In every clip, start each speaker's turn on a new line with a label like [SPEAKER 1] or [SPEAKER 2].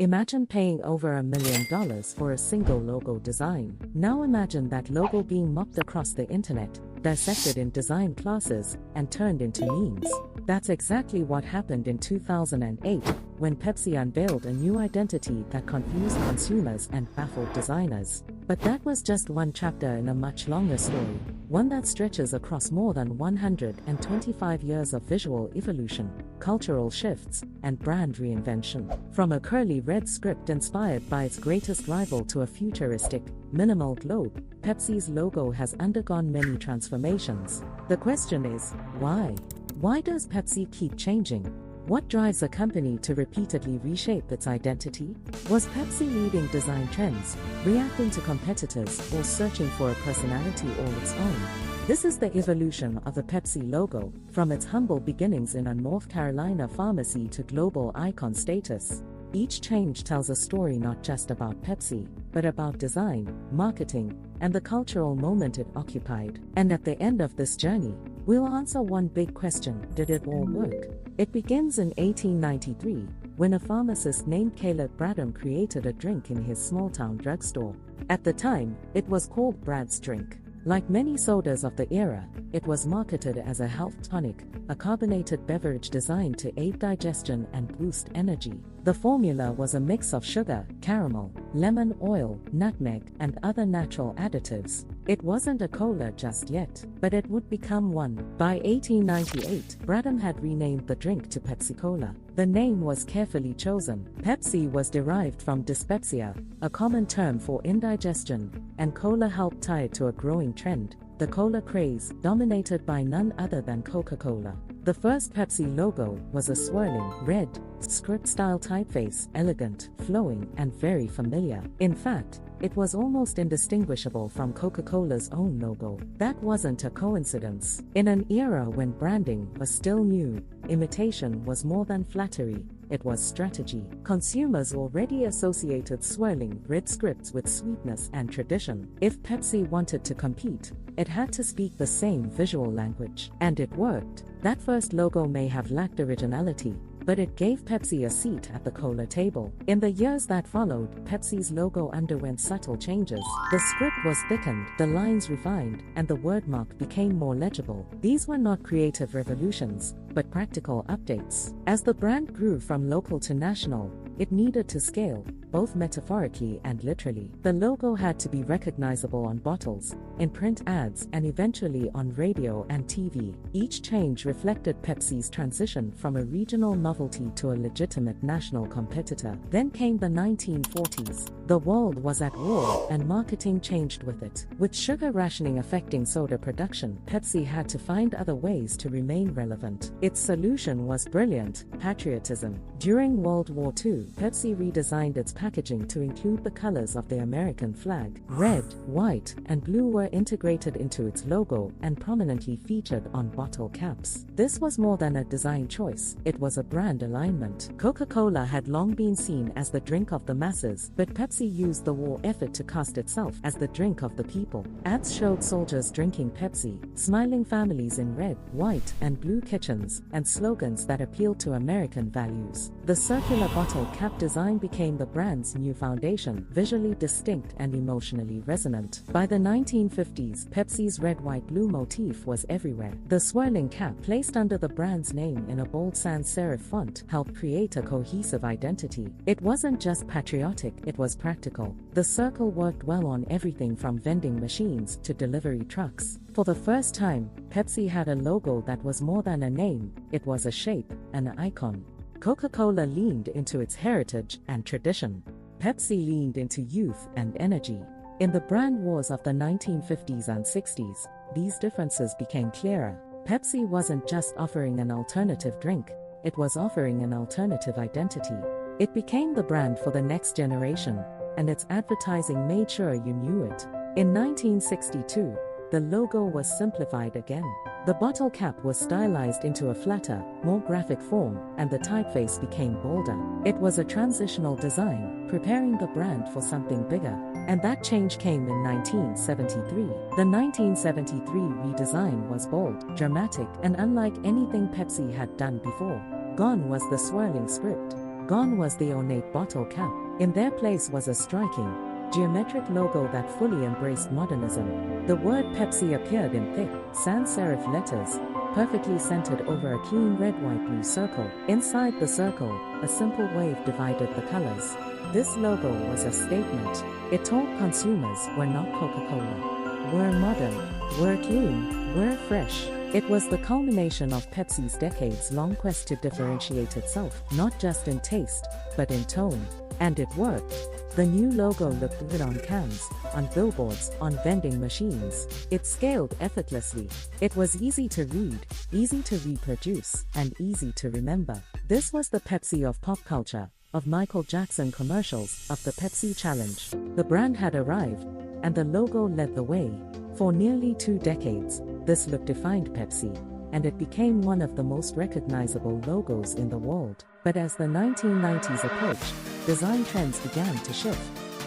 [SPEAKER 1] Imagine paying over $1 million for a single logo design. Now imagine that logo being mocked across the internet, dissected in design classes, and turned into memes. That's exactly what happened in 2008, when Pepsi unveiled a new identity that confused consumers and baffled designers. But that was just one chapter in a much longer story, one that stretches across more than 125 years of visual evolution, cultural shifts, and brand reinvention. From a curly red script inspired by its greatest rival to a futuristic, minimal globe, Pepsi's logo has undergone many transformations. The question is, why? Why does Pepsi keep changing? What drives a company to repeatedly reshape its identity? Was Pepsi leading design trends, reacting to competitors, or searching for a personality all its own? This is the evolution of the Pepsi logo, from its humble beginnings in a North Carolina pharmacy to global icon status. Each change tells a story not just about Pepsi, but about design, marketing, and the cultural moment it occupied. And at the end of this journey, we'll answer one big question: did it all work? It begins in 1893, when a pharmacist named Caleb Bradham created a drink in his small-town drugstore. At the time, it was called Brad's Drink. Like many sodas of the era, it was marketed as a health tonic, a carbonated beverage designed to aid digestion and boost energy. The formula was a mix of sugar, caramel, lemon oil, nutmeg, and other natural additives. It wasn't a cola just yet, but it would become one. By 1898, Bradham had renamed the drink to Pepsi-Cola. The name was carefully chosen. Pepsi was derived from dyspepsia, a common term for indigestion, and cola helped tie it to a growing trend, the cola craze, dominated by none other than Coca-Cola. The first Pepsi logo was a swirling, red, script-style typeface, elegant, flowing, and very familiar. In fact, it was almost indistinguishable from Coca-Cola's own logo. That wasn't a coincidence. In an era when branding was still new, imitation was more than flattery, it was strategy. Consumers already associated swirling red scripts with sweetness and tradition. If Pepsi wanted to compete, it had to speak the same visual language. And it worked. That first logo may have lacked originality, but it gave Pepsi a seat at the cola table. In the years that followed, Pepsi's logo underwent subtle changes. The script was thickened, the lines refined, and the wordmark became more legible. These were not creative revolutions, but practical updates. As the brand grew from local to national, it needed to scale, both metaphorically and literally. The logo had to be recognizable on bottles, in print ads, and eventually on radio and TV. Each change reflected Pepsi's transition from a regional novelty to a legitimate national competitor. Then came the 1940s. The world was at war, and marketing changed with it. With sugar rationing affecting soda production, Pepsi had to find other ways to remain relevant. Its solution was brilliant: patriotism. During World War II, Pepsi redesigned its packaging to include the colors of the American flag. Red, white, and blue were integrated into its logo and prominently featured on bottle caps. This was more than a design choice, it was a brand alignment. Coca-Cola had long been seen as the drink of the masses, but Pepsi used the war effort to cast itself as the drink of the people. Ads showed soldiers drinking Pepsi, smiling families in red, white, and blue kitchens, and slogans that appealed to American values. The circular bottle cap design became the brand's new foundation, visually distinct and emotionally resonant. By the 1950s, Pepsi's red-white-blue motif was everywhere. The swirling cap, placed under the brand's name in a bold sans serif font, helped create a cohesive identity. It wasn't just patriotic, it was practical. The circle worked well on everything from vending machines to delivery trucks. For the first time, Pepsi had a logo that was more than a name, it was a shape, an icon. Coca-Cola leaned into its heritage and tradition. Pepsi leaned into youth and energy. In the brand wars of the 1950s and 60s, these differences became clearer. Pepsi wasn't just offering an alternative drink, it was offering an alternative identity. It became the brand for the next generation, and its advertising made sure you knew it. In 1962, the logo was simplified again. The bottle cap was stylized into a flatter, more graphic form, and the typeface became bolder. It was a transitional design, preparing the brand for something bigger. And that change came in 1973. The 1973 redesign was bold, dramatic, and unlike anything Pepsi had done before. Gone was the swirling script. Gone was the ornate bottle cap. In their place was a striking, geometric logo that fully embraced modernism. The word Pepsi appeared in thick, sans serif letters, perfectly centered over a clean red, white, blue circle. Inside the circle, a simple wave divided the colors. This logo was a statement. It told consumers we're not Coca-Cola. We're modern, we're clean, we're fresh. It was the culmination of Pepsi's decades-long quest to differentiate itself, not just in taste, but in tone. And it worked. The new logo looked good on cans, on billboards, on vending machines. It scaled effortlessly. It was easy to read, easy to reproduce, and easy to remember. This was the Pepsi of pop culture, of Michael Jackson commercials, of the Pepsi Challenge. The brand had arrived, and the logo led the way. For nearly 2 decades, this look defined Pepsi, and it became one of the most recognizable logos in the world. But as the 1990s approached, design trends began to shift.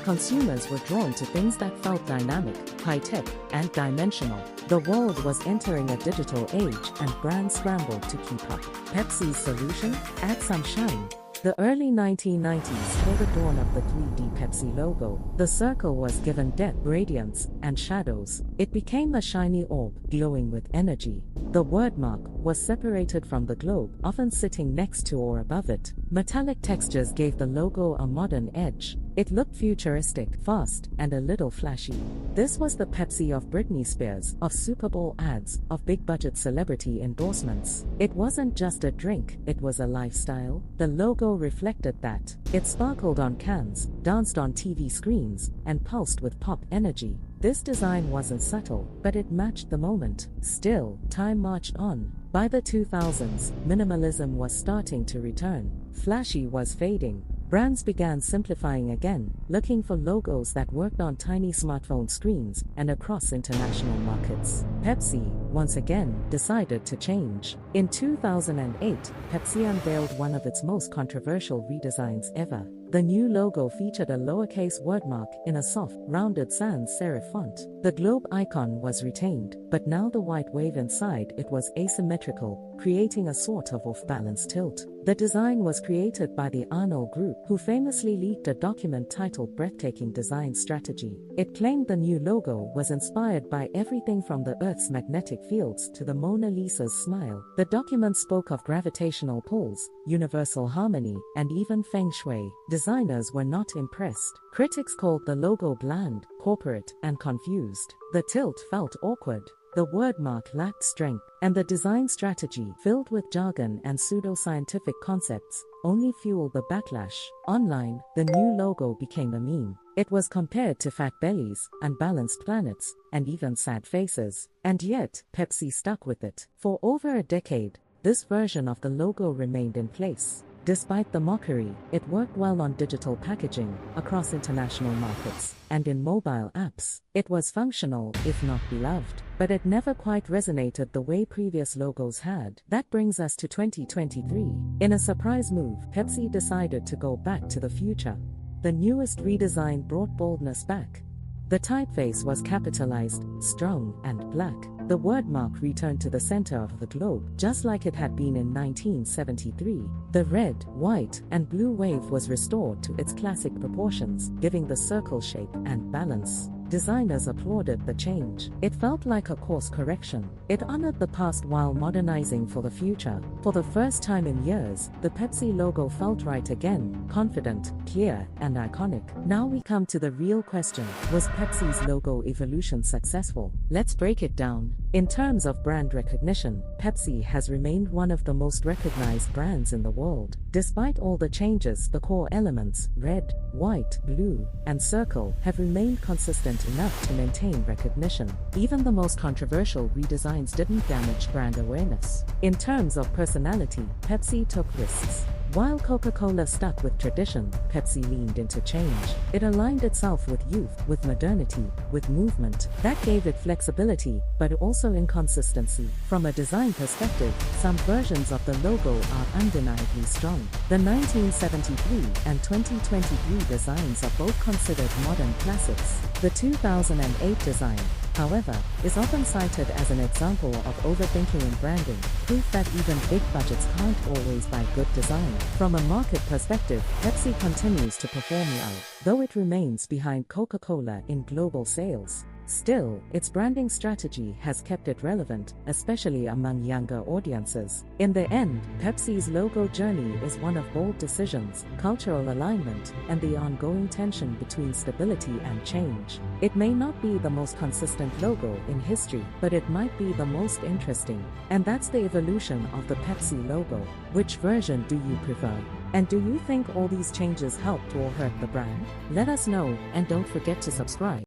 [SPEAKER 1] Consumers were drawn to things that felt dynamic, high-tech, and dimensional. The world was entering a digital age, and brands scrambled to keep up. Pepsi's solution? Add some shine. The early 1990s saw the dawn of the 3D Pepsi logo. The circle was given depth, radiance, and shadows. It became a shiny orb, glowing with energy. The wordmark was separated from the globe, often sitting next to or above it. Metallic textures gave the logo a modern edge. It looked futuristic, fast, and a little flashy. This was the Pepsi of Britney Spears, of Super Bowl ads, of big-budget celebrity endorsements. It wasn't just a drink, it was a lifestyle. The logo reflected that. It sparkled on cans, danced on TV screens, and pulsed with pop energy. This design wasn't subtle, but it matched the moment. Still, time marched on. By the 2000s, minimalism was starting to return. Flashy was fading. Brands began simplifying again, looking for logos that worked on tiny smartphone screens and across international markets. Pepsi, once again, decided to change. In 2008, Pepsi unveiled one of its most controversial redesigns ever. The new logo featured a lowercase wordmark in a soft, rounded sans serif font. The globe icon was retained, but now the white wave inside it was asymmetrical, creating a sort of off-balance tilt. The design was created by the Arnold Group, who famously leaked a document titled Breathtaking Design Strategy. It claimed the new logo was inspired by everything from the Earth's magnetic fields to the Mona Lisa's smile. The document spoke of gravitational pulls, universal harmony, and even feng shui. Designers were not impressed. Critics called the logo bland, corporate, and confused. The tilt felt awkward. The wordmark lacked strength, and the design strategy, filled with jargon and pseudo-scientific concepts, only fueled the backlash. Online, the new logo became a meme. It was compared to fat bellies, unbalanced planets, and even sad faces. And yet, Pepsi stuck with it. For over a decade, this version of the logo remained in place. Despite the mockery, it worked well on digital packaging, across international markets, and in mobile apps. It was functional, if not beloved, but it never quite resonated the way previous logos had. That brings us to 2023. In a surprise move, Pepsi decided to go back to the future. The newest redesign brought boldness back. The typeface was capitalized, strong, and black. The wordmark returned to the center of the globe, just like it had been in 1973. The red, white, and blue wave was restored to its classic proportions, giving the circle shape and balance. Designers applauded the change. It felt like a course correction. It honored the past while modernizing for the future. For the first time in years, the Pepsi logo felt right again, confident, clear, and iconic. Now we come to the real question: was Pepsi's logo evolution successful? Let's break it down. In terms of brand recognition, Pepsi has remained one of the most recognized brands in the world. Despite all the changes, the core elements, red, white, blue, and circle, have remained consistent enough to maintain recognition. Even the most controversial redesigns didn't damage brand awareness. In terms of personality, Pepsi took risks. While Coca-Cola stuck with tradition, Pepsi leaned into change. It aligned itself with youth, with modernity, with movement. That gave it flexibility, but also inconsistency. From a design perspective, some versions of the logo are undeniably strong. The 1973 and 2023 designs are both considered modern classics. The 2008 design, however, is often cited as an example of overthinking in branding, proof that even big budgets can't always buy good design. From a market perspective, Pepsi continues to perform well, though it remains behind Coca-Cola in global sales. Still, its branding strategy has kept it relevant, especially among younger audiences. In the end, Pepsi's logo journey is one of bold decisions, cultural alignment, and the ongoing tension between stability and change. It may not be the most consistent logo in history, but it might be the most interesting. And that's the evolution of the Pepsi logo. Which version do you prefer? And do you think all these changes helped or hurt the brand? Let us know, and don't forget to subscribe.